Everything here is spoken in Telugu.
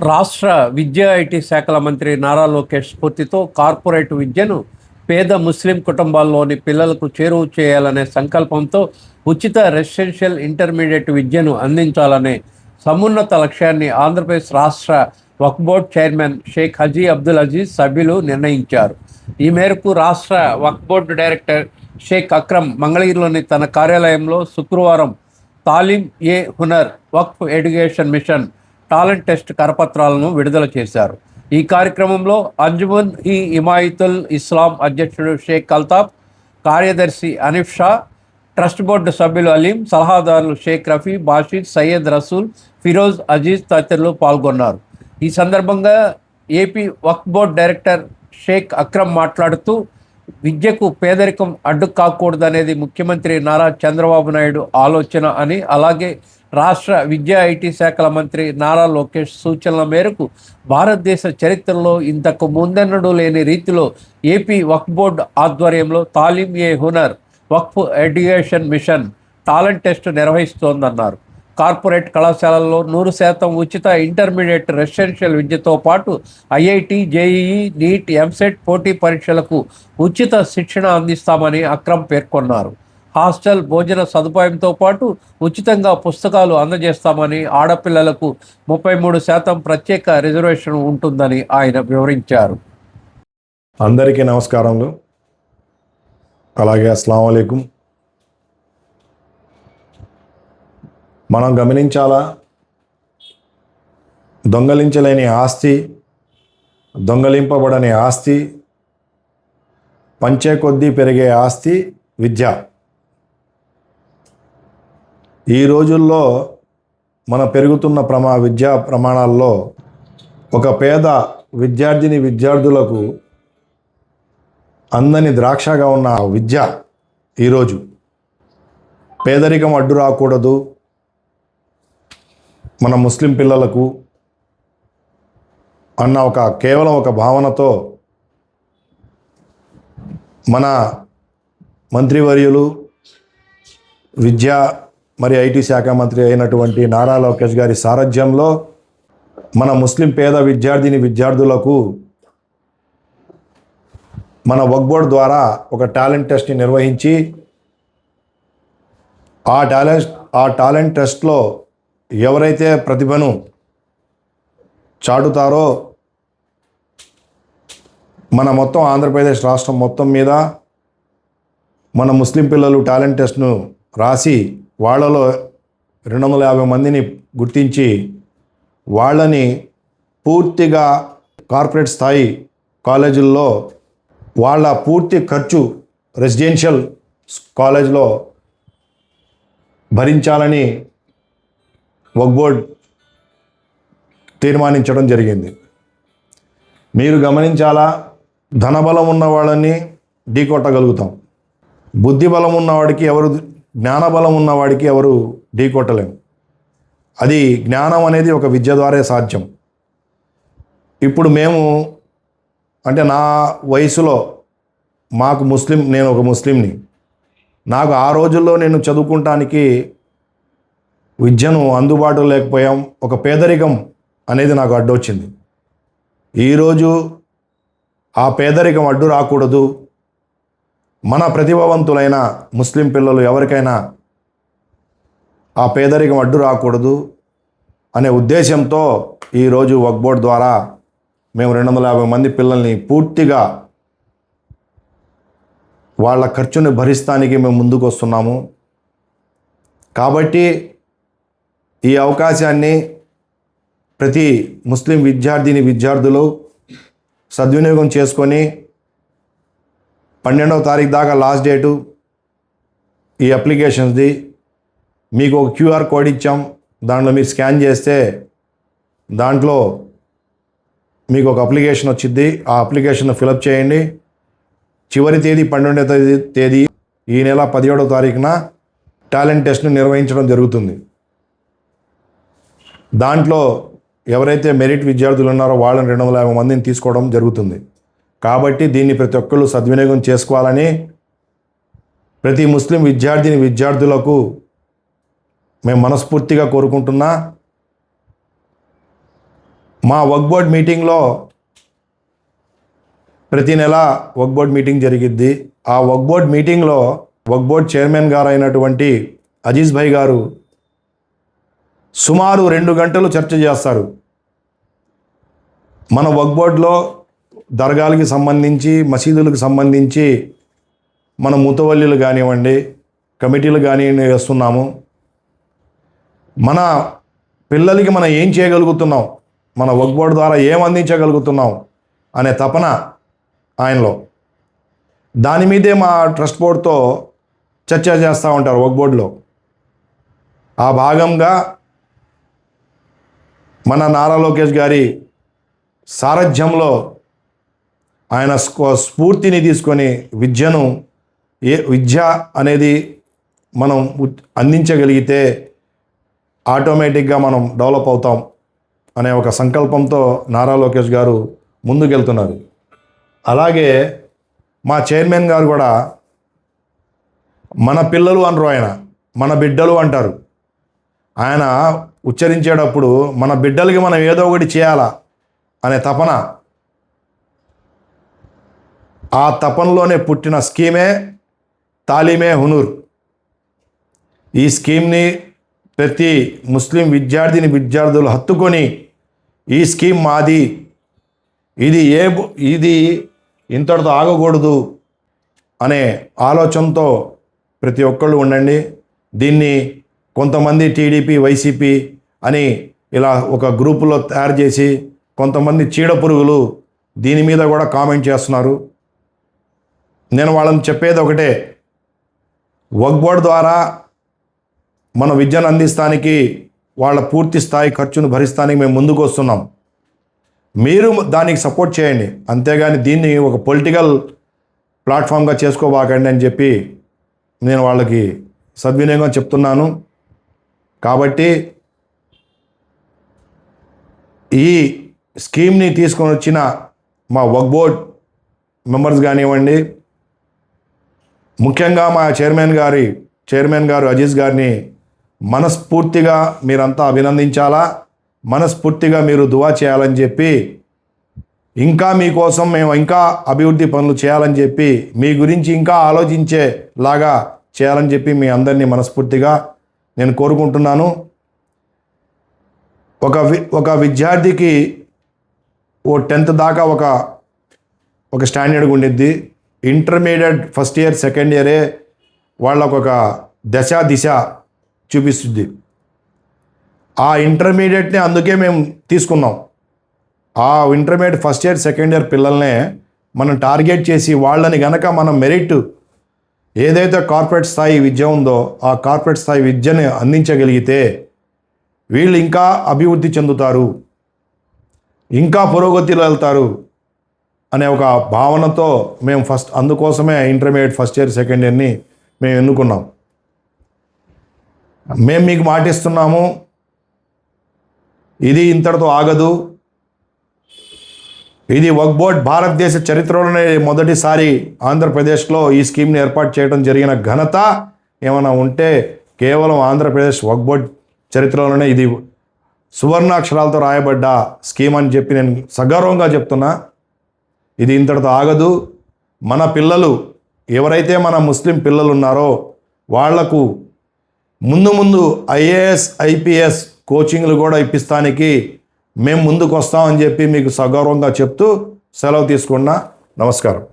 రాష్ట్ర విద్యా ఐటీ శాఖల మంత్రి నారా లోకేష్ స్ఫూర్తితో కార్పొరేట్ విద్యను పేద ముస్లిం కుటుంబాల్లోని పిల్లలకు చేరువ చేయాలనే సంకల్పంతో ఉచిత రెసిడెన్షియల్ ఇంటర్మీడియట్ విద్యను అందించాలనే సమున్నత లక్ష్యాన్ని ఆంధ్రప్రదేశ్ రాష్ట్ర వక్ఫ్ బోర్డ్ చైర్మన్ షేక్ హజీ అబ్దుల్ అజీజ్ సభ్యులు నిర్ణయించారు. ఈ మేరకు రాష్ట్ర వక్ఫ్ బోర్డు డైరెక్టర్ షేక్ అక్రమ్ మంగళగిరిలోని తన కార్యాలయంలో శుక్రవారం తాలీం e Hunar Waqf education mission talent test కరపత్రాలను విడుదల చేశారు. ఈ కార్యక్రమంలో అంజుమన్ ఈ ఇమాయితుల్ ఇస్లాం అధ్యక్షుడు షేక్ అల్తాఫ్, కార్యదర్శి అనిఫ్ షా, ట్రస్ట్ బోర్డు సభ్యులు అలీం, సలహాదారులు షేక్ రఫీ, బాషిద్, సయ్యద్ రసూల్, ఫిరోజ్ అజీజ్ తదితరులు పాల్గొన్నారు. ఈ సందర్భంగా AP Waqf board director Sheikh Akram మాట్లాడుతూ విద్యకు పేదరికం అడ్డు కాకూడదనేది ముఖ్యమంత్రి నారా చంద్రబాబు నాయుడు ఆలోచన అని, అలాగే రాష్ట్ర విద్యా ఐటీ శాఖల మంత్రి నారా లోకేష్ సూచనల మేరకు భారతదేశ చరిత్రలో ఇంతకు ముందెన్నడూ లేని రీతిలో ఏపీ వక్ఫ్ బోర్డు ఆధ్వర్యంలో Taleem e Hunar Waqf education mission talent test నిర్వహిస్తోందన్నారు. కార్పొరేట్ కళాశాలల్లో 100% ఉచిత ఇంటర్మీడియట్ రెసిడెన్షియల్ విద్యతో పాటు ఐఐటి, జేఈఈ, నీట్, ఎంసెట్ పోటీ పరీక్షలకు ఉచిత శిక్షణ అందిస్తామని అక్రమ్ పేర్కొన్నారు. హాస్టల్ భోజన సదుపాయంతో పాటు ఉచితంగా పుస్తకాలు అందజేస్తామని, ఆడపిల్లలకు 33% ప్రత్యేక రిజర్వేషన్ ఉంటుందని ఆయన వివరించారు. అందరికీ నమస్కారములు, అలాగే అస్సలాము అలైకుం. మనం గమనించాలా, దొంగలించలేని ఆస్తి, దొంగలింపబడని ఆస్తి, పంచే కొద్దీ పెరిగే ఆస్తి విద్య. ఈ రోజుల్లో మన పెరుగుతున్న విద్యా ప్రమాణాల్లో ఒక పేద విద్యార్థులకు అందని ద్రాక్షగా ఉన్న విద్య ఈరోజు పేదరికం అడ్డు రాకూడదు మన ముస్లిం పిల్లలకు అన్న కేవలం ఒక భావనతో మన మంత్రివర్యులు విద్యా మరి ఐటీ శాఖ మంత్రి అయినటువంటి నారా లోకేష్ గారి సారథ్యంలో మన ముస్లిం పేద విద్యార్థులకు మన వక్ఫ్ బోర్డ్ ద్వారా ఒక టాలెంట్ టెస్ట్ని నిర్వహించి ఆ టాలెంట్ టెస్ట్లో ఎవరైతే ప్రతిభను చాటుతారో మన మొత్తం ఆంధ్రప్రదేశ్ రాష్ట్రం మొత్తం మీద మన ముస్లిం పిల్లలు టాలెంట్ టెస్ట్ను రాసి వాళ్ళలో 250 మందిని గుర్తించి వాళ్ళని పూర్తిగా కార్పొరేట్ స్థాయి కాలేజీల్లో వాళ్ళ పూర్తి ఖర్చు రెసిడెన్షియల్ కాలేజ్లో భరించాలని వక్ఫ్ బోర్డ్ తీర్మానించడం జరిగింది. మీరు గమనించాలా, ధనబలం ఉన్న వాళ్ళని ఢీకొట్టగలుగుతాం, బుద్ధిబలం ఉన్నవాడికి జ్ఞానబలం ఉన్నవాడికి ఎవరు ఢీకొట్టలేము. అది జ్ఞానం అనేది ఒక విద్య ద్వారా సాధ్యం. ఇప్పుడు మేము అంటే నా వయసులో నేను ఒక ముస్లింని, నాకు ఆ రోజుల్లో నేను చదువుకుంటానికి విద్యను అందుబాటులో లేకపోయాం. ఒక పేదరికం అనేది నాకు అడ్డొచ్చింది. ఈరోజు ఆ పేదరికం అడ్డు రాకూడదు, మన ప్రతిభావంతులైన ముస్లిం పిల్లలు ఎవరికైనా ఆ పేదరికం అడ్డు రాకూడదు అనే ఉద్దేశంతో ఈరోజు వక్ఫ్ బోర్డ్ ద్వారా మేము 250 మంది పిల్లల్ని పూర్తిగా వాళ్ళ ఖర్చుని భరిస్తానికి మేము ముందుకు వస్తున్నాము. కాబట్టి ఈ అవకాశాన్ని ప్రతి ముస్లిం విద్యార్థులు సద్వినియోగం చేసుకొని 12వ తారీఖు దాకా లాస్ట్ డేటు ఈ అప్లికేషన్స్ది. మీకు ఒక క్యూఆర్ కోడ్ ఇచ్చాం, దాంట్లో మీరు స్కాన్ చేస్తే దాంట్లో మీకు ఒక అప్లికేషన్ వచ్చింది. ఆ అప్లికేషన్ ఫిలప్ చేయండి. చివరి తేదీ 12వ తేదీ ఈ నెల 17వ తారీఖున టాలెంట్ టెస్ట్ను నిర్వహించడం జరుగుతుంది. దాంట్లో ఎవరైతే మెరిట్ విద్యార్థులు ఉన్నారో వాళ్ళని 250 మందిని తీసుకోవడం జరుగుతుంది. కాబట్టి దీన్ని ప్రతి ఒక్కళ్ళు సద్వినియోగం చేసుకోవాలని ప్రతి ముస్లిం విద్యార్థులకు మేము మనస్ఫూర్తిగా కోరుకుంటున్నా. మా వక్ఫ్ బోర్డ్ మీటింగ్లో ప్రతి నెల వక్ఫ్ బోర్డ్ మీటింగ్ జరిగిద్ది. ఆ వక్ఫ్ బోర్డ్ మీటింగ్లో వక్ఫ్ బోర్డ్ చైర్మన్ గారు అయినటువంటి అజీజ్ భాయ్ గారు సుమారు 2 గంటలు చర్చ చేస్తారు. మన వక్ఫ్ బోర్డ్లో దర్గాలకి సంబంధించి, మసీదులకు సంబంధించి మన ముతవల్లిలు కానివ్వండి, కమిటీలు కానివ్వండి వేస్తున్నాము. మన పిల్లలకి మనం ఏం చేయగలుగుతున్నాం, మన వక్ఫ్ బోర్డు ద్వారా ఏం అందించగలుగుతున్నాం అనే తపన ఆయనలో. దాని మీదే మా ట్రస్ట్ బోర్డుతో చర్చ చేస్తూ ఉంటారు వక్ఫ్ బోర్డులో. ఆ భాగంగా మన నారా లోకేష్ గారి సారథ్యంలో ఆయన స్ఫూర్తిని తీసుకొని విద్య అనేది మనం అందించగలిగితే ఆటోమేటిక్గా మనం డెవలప్ అవుతాం అనే ఒక సంకల్పంతో నారా లోకేష్ గారు ముందుకెళ్తున్నారు. అలాగే మా చైర్మన్ గారు కూడా మన పిల్లలు అనరు, ఆయన మన బిడ్డలు అంటారు. ఆయన ఉచ్చరించేటప్పుడు మన బిడ్డలకి మనం ఏదో ఒకటి చేయాలా అనే తపన, ఆ తపనలోనే పుట్టిన స్కీమే తాలీమే హునూర్. ఈ స్కీమ్ని ప్రతి ముస్లిం విద్యార్థులు హత్తుకొని ఈ స్కీమ్ మాది, ఇది ఇంతటితో ఆగకూడదు అనే ఆలోచనతో ప్రతి ఒక్కళ్ళు ఉండండి. దీన్ని కొంతమంది టీడీపీ, వైసీపీ అని ఇలా ఒక గ్రూపులో తయారు చేసి కొంతమంది చీడపురుగులు దీని మీద కూడా కామెంట్ చేస్తున్నారు. నేను వాళ్ళని చెప్పేది ఒకటే, వక్ఫ్ బోర్డ్ ద్వారా మన విద్యను అందిస్తానికి వాళ్ళ పూర్తి స్థాయి ఖర్చును భరిస్తానికి మేము ముందుకు వస్తున్నాం. మీరు దానికి సపోర్ట్ చేయండి, అంతేగాని దీన్ని ఒక పొలిటికల్ ప్లాట్ఫామ్గా చేసుకోబాకండి అని చెప్పి నేను వాళ్ళకి సద్వినియోగం చెప్తున్నాను. కాబట్టి ఈ స్కీమ్ని తీసుకొని వచ్చిన మా వక్ఫ్ బోర్డ్ మెంబర్స్ కానివ్వండి, ముఖ్యంగా మా చైర్మన్ గారు అజీజ్ గారిని మనస్ఫూర్తిగా మీరంతా అభినందించాలా, మనస్ఫూర్తిగా మీరు దువా చేయాలని చెప్పి, ఇంకా మీకోసం మేము ఇంకా అభివృద్ధి పనులు చేయాలని చెప్పి, మీ గురించి ఇంకా ఆలోచించేలాగా చేయాలని చెప్పి మీ అందరినీ మనస్ఫూర్తిగా నేను కోరుకుంటున్నాను. ఒక విద్యార్థికి 10th దాకా ఒక స్టాండర్డ్గా ఉండిద్ది. ఇంటర్మీడియట్ ఫస్ట్ ఇయర్, సెకండ్ ఇయరే వాళ్ళకు ఒక దిశ చూపిస్తుంది. ఆ ఇంటర్మీడియట్ని అందుకే మేము తీసుకున్నాం. ఆ intermediate first year, second year పిల్లల్నే మనం టార్గెట్ చేసి వాళ్ళని గనక మనం మెరిట్ ఏదైతే కార్పొరేట్ స్థాయి విద్య ఉందో ఆ కార్పొరేట్ స్థాయి విద్యని అందించగలిగితే వీళ్ళు ఇంకా అభివృద్ధి చెందుతారు, ఇంకా పురోగతిలో వెళ్తారు అనే ఒక భావనతో మేము అందుకోసమే ఇంటర్మీడియట్ ఫస్ట్ ఇయర్, సెకండ్ ఇయర్ని మేము ఎన్నుకున్నాం. మేము మీకు మాటిస్తున్నాము, ఇది ఇంతటితో ఆగదు. ఇది వక్ఫ్ బోర్డ్ భారతదేశ చరిత్రలోనే మొదటిసారి ఆంధ్రప్రదేశ్లో ఈ స్కీమ్ని ఏర్పాటు చేయడం జరిగిన ఘనత ఏమైనా ఉంటే కేవలం ఆంధ్రప్రదేశ్ వక్ఫ్ బోర్డ్ చరిత్రలోనే ఇది సువర్ణాక్షరాలతో రాయబడ్డ స్కీమ్ అని చెప్పి నేను సగర్వంగా చెప్తున్నా. ఇది ఇంతటితో ఆగదు. మన పిల్లలు ఎవరైతే మన ముస్లిం పిల్లలు ఉన్నారో వాళ్లకు ముందు ఐఏఎస్, ఐపీఎస్ కోచింగ్లు కూడా ఇప్పిస్తానికి మేము ముందుకు వస్తామని చెప్పి మీకు సగౌరవంగా చెప్తూ సెలవు తీసుకున్నా. నమస్కారం.